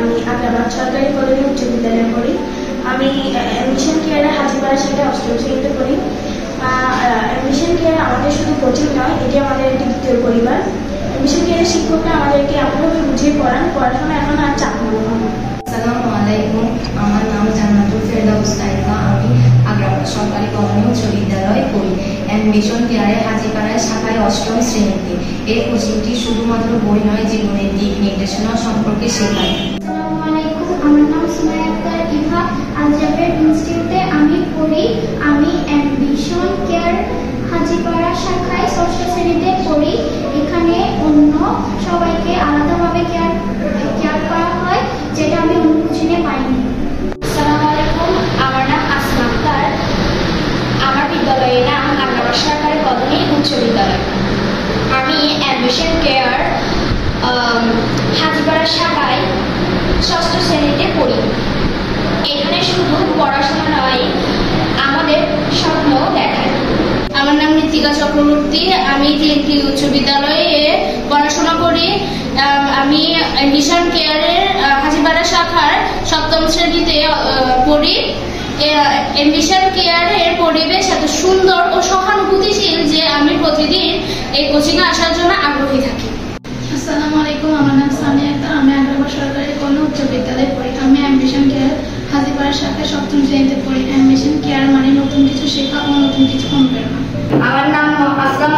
আমি আগ্রাবাদ সরকারি কলেজে উচ্চ বিদ্যালয়ে পড়ি। আমি মিশন কেয়ারে হাজিপাড়া শাখায় অষ্টম শ্রেণীতে পড়ি। মিশন কেয়ার আমাদের শুধু কোচিং নয়, এটি আমাদের একটি দ্বিতীয় পরিবার। মিশন কেয়ারের শিক্ষকরা আমাদেরকে এমনভাবে বুঝিয়ে পড়ান, পড়াশোনা এখন আর চাপ মনে হয় না। আসসালামু আলাইকুম, আমার নাম জান্নাতুল ফেরদাউস তাইকা। আমি আগ্রাবাদ সরকারি কমন উচ্চ বিদ্যালয়ে পড়ি। মিশন কেয়ারে হাজিপাড়ায় শাখায় অষ্টম শ্রেণীতে। এই কোচিংটি শুধুমাত্র বই নয়, জীবনের দিক নির্দেশনা সম্পর্কে শেখায়। আসসালামু আলাইকুম, আমার নাম সুমাইয়া আক্তার ইভা। আলজাবের ইনস্টিটিউটে আমি পড়ি। আমি মিশন কেয়ার হাজিপাড়া শাখায় ষষ্ঠ শ্রেণীতে পড়ি। এখানে অন্য সবাইকে আলাদাভাবে কেয়ার করা হয়, যেটা আমি অন্য কোচিংয়ে পাইনি। আসসালামু আলাইকুম, আমার নাম আসমা আক্তার। আমার বিদ্যালয়ের নাম আগ্রাবাদ সরকারি কলোনি উচ্চ বিদ্যালয়। আমি মিশন কেয়ার হাজিপাড়া শাখায় ষষ্ঠ শ্রেণীতে পড়ি। এখানে শুধু পড়াশোনা নয়, আমাদের স্বপ্ন দেখায়। আমার নাম ঋতিকা চক্রবর্তী। আমি টিএনটি উচ্চ বিদ্যালয়ে পড়াশোনা করি। আমি মিশন কেয়ারের হাজিপাড়া শাখার সপ্তম শ্রেণীতে পড়ি। মিশন কেয়ারের পরিবেশ এত সুন্দর ও সহানুভূতিশীল যে আমি প্রতিদিন এই কোচিংয়ে আসার জন্য আগ্রহী থাকি। আসসালামু আলাইকুম, আমার নাম সামিয়া আক্তার। আমি আগ্রাবাদ সরকারি কলেজ উচ্চ বিদ্যালয়ে পড়ি। আমি মিশন কেয়ার হাজিপাড়া শাখায় সপ্তম শ্রেণীতে পড়ি। মিশন কেয়ার মানে নতুন কিছু শেখা ও নতুন কিছু অনুপ্রেরণা। আমার নাম আসলাম